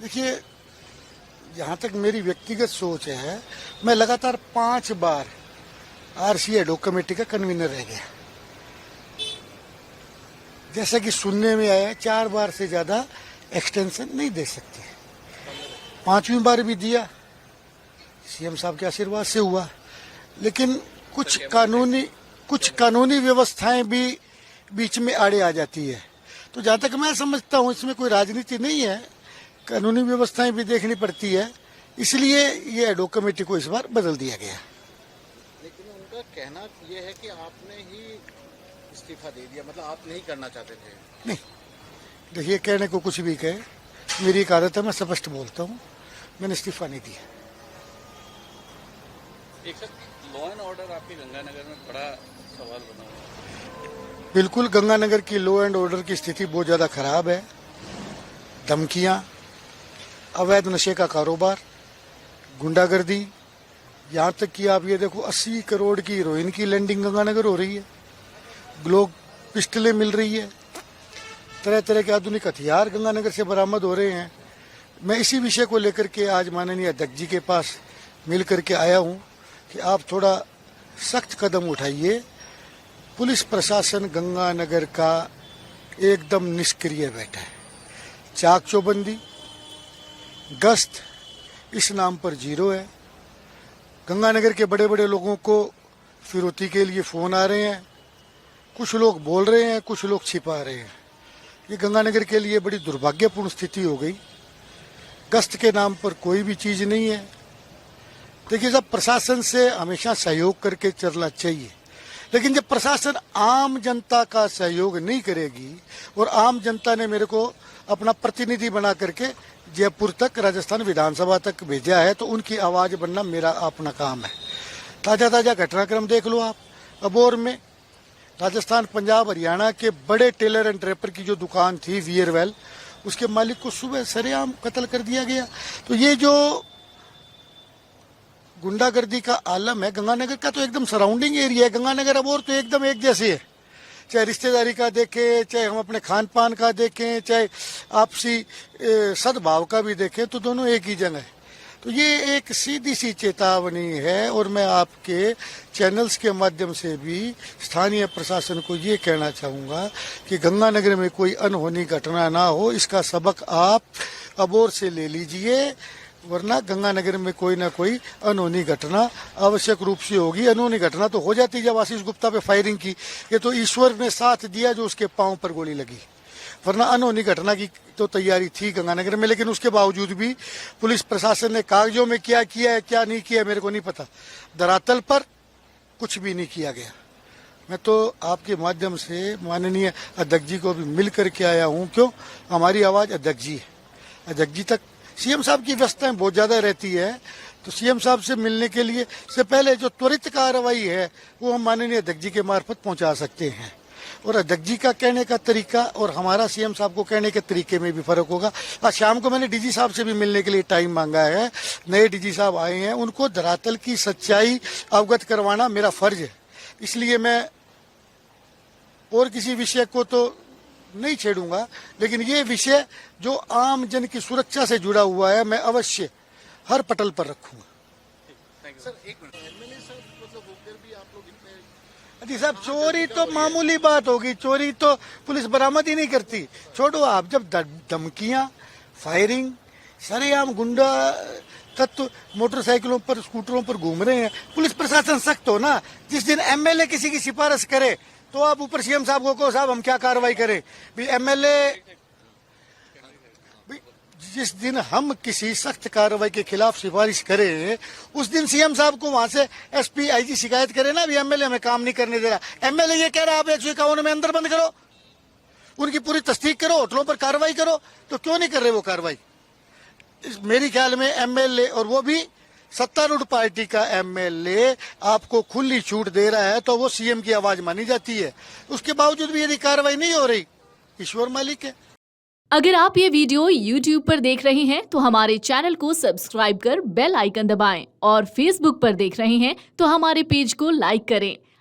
देखिए, जहाँ तक मेरी व्यक्तिगत सोच है, मैं लगातार 5 बार आरसी एडहॉक कमेटी का कन्वीनर रह गया। जैसा कि सुनने में आया, 4 बार से ज्यादा एक्सटेंशन नहीं दे सकते। 5वीं बार भी दिया, सीएम साहब के आशीर्वाद से हुआ, लेकिन कुछ कानूनी व्यवस्थाएं भी बीच में आड़े आ जाती है। तो जहाँ तक मैं समझता हूँ, इसमें कोई राजनीति नहीं है, कानूनी व्यवस्थाएं भी देखनी पड़ती है, इसलिए ये एडहॉक कमेटी को इस बार बदल दिया गया। लेकिन उनका कहना यह है कि आपने ही इस्तीफा दे दिया, मतलब आप नहीं करना चाहते थे। नहीं, देखिए, कहने को कुछ भी कहे, मेरी एक आदत है, मैं स्पष्ट बोलता हूँ, मैंने इस्तीफा नहीं दिया। एक सर, लॉ एंड ऑर्डर आपके गंगानगर में बड़ा सवाल बना हुआ है। बिल्कुल, गंगानगर की लॉ एंड ऑर्डर की स्थिति बहुत ज्यादा खराब है। धमकियां, अवैध नशे का कारोबार, गुंडागर्दी, यहाँ तक कि आप ये देखो 80 करोड़ की हीरोइन की लैंडिंग गंगानगर हो रही है, ग्लोब पिस्टलें मिल रही है, तरह तरह के आधुनिक हथियार गंगानगर से बरामद हो रहे हैं। मैं इसी विषय को लेकर के आज माननीय अध्यक्ष जी के पास मिल करके आया हूँ कि आप थोड़ा सख्त कदम उठाइए। पुलिस प्रशासन गंगानगर का एकदम निष्क्रिय बैठा है। चाक चौबंदी, गश्त इस नाम पर 0 है। गंगानगर के बड़े बड़े लोगों को फिरौती के लिए फोन आ रहे हैं, कुछ लोग बोल रहे हैं, कुछ लोग छिपा रहे हैं। ये गंगानगर के लिए बड़ी दुर्भाग्यपूर्ण स्थिति हो गई। गश्त के नाम पर कोई भी चीज नहीं है। देखिए, जब प्रशासन से हमेशा सहयोग करके चलना चाहिए, लेकिन जब प्रशासन आम जनता का सहयोग नहीं करेगी और आम जनता ने मेरे को अपना प्रतिनिधि बना करके जयपुर तक, राजस्थान विधानसभा तक भेजा है, तो उनकी आवाज बनना मेरा अपना काम है। ताजा ताजा घटनाक्रम देख लो आप। अबोर में राजस्थान, पंजाब, हरियाणा के बड़े टेलर एंड ड्रेपर की जो दुकान थी वियरवेल, उसके मालिक को सुबह सरेआम कत्ल कर दिया गया। तो ये जो गुंडागर्दी का आलम है गंगानगर का, तो एकदम सराउंडिंग एरिया है। गंगानगर अबोर तो एकदम एक जैसे है, चाहे रिश्तेदारी का देखें, चाहे हम अपने खान पान का देखें, चाहे आपसी सद्भाव का भी देखें, तो दोनों एक ही जगह है। तो ये एक सीधी सी चेतावनी है, और मैं आपके चैनल्स के माध्यम से भी स्थानीय प्रशासन को ये कहना चाहूँगा कि गंगानगर में कोई अनहोनी घटना ना हो, इसका सबक आप अबोर से ले लीजिए, वरना गंगानगर में कोई ना कोई अनहोनी घटना आवश्यक रूप से होगी। अनहोनी घटना तो हो जाती जब आशीष गुप्ता पे फायरिंग की, ये तो ईश्वर ने साथ दिया जो उसके पांव पर गोली लगी, वरना अनहोनी घटना की तो तैयारी थी गंगानगर में। लेकिन उसके बावजूद भी पुलिस प्रशासन ने कागजों में क्या किया है, क्या नहीं किया, मेरे को नहीं पता। धरातल पर कुछ भी नहीं किया गया। मैं तो आपके माध्यम से माननीय अध्यक्ष जी को भी मिल करके आया हूँ। क्यों? हमारी आवाज अध्यक्ष जी है। अध्यक्ष जी तक सीएम साहब की व्यस्तताएं बहुत ज्यादा रहती है, तो सीएम साहब से मिलने के लिए से पहले जो त्वरित कार्रवाई है वो हम माननीय अध्यक्ष जी के मार्फत पहुंचा सकते हैं। और अध्यक्ष जी का कहने का तरीका और हमारा सीएम साहब को कहने के तरीके में भी फर्क होगा। आज शाम को मैंने डीजी साहब से भी मिलने के लिए टाइम मांगा है। नए डीजी साहब आए हैं, उनको धरातल की सच्चाई अवगत करवाना मेरा फर्ज है। इसलिए मैं और किसी विषय को तो नहीं छेड़ूंगा, लेकिन ये विषय जो आम जन की सुरक्षा से जुड़ा हुआ है, मैं अवश्य हर पटल पर रखूंगा। सर, एक मिनट, एमएलए सर मतलब होकर भी आप लोग इतने जी साहब, चोरी तो मामूली बात होगी, चोरी तो पुलिस बरामद ही नहीं करती। छोड़ो आप, जब धमकियां, फायरिंग, सरेआम गुंडा तत्व मोटरसाइकिलों पर, स्कूटरों पर घूम रहे हैं, पुलिस प्रशासन सख्त हो ना। जिस दिन एमएलए किसी की सिफारिश करे तो आप ऊपर सीएम साहब को कहो, साहब हम क्या कार्रवाई करें। एमएलए, जिस दिन हम किसी सख्त कार्रवाई के खिलाफ सिफारिश करें, उस दिन सीएम साहब को वहां से एसपी आईजी शिकायत करे ना, भी एमएलए हमें काम नहीं करने दे रहा। एमएलए ये कह रहा है आप 151 में अंदर बंद करो, उनकी पूरी तस्दीक करो, होटलों पर कार्रवाई करो, तो क्यों नहीं कर रहे वो कार्रवाई? मेरी ख्याल में एमएलए, और वो भी सत्तारूढ़ पार्टी का एमएलए, आपको खुली छूट दे रहा है तो वो सीएम की आवाज मानी जाती है। उसके बावजूद भी यदि कार्रवाई नहीं हो रही, ईश्वर मालिक है। अगर आप ये वीडियो YouTube पर देख रहे हैं तो हमारे चैनल को सब्सक्राइब कर बेल आइकन दबाएं, और Facebook पर देख रहे हैं तो हमारे पेज को लाइक करें।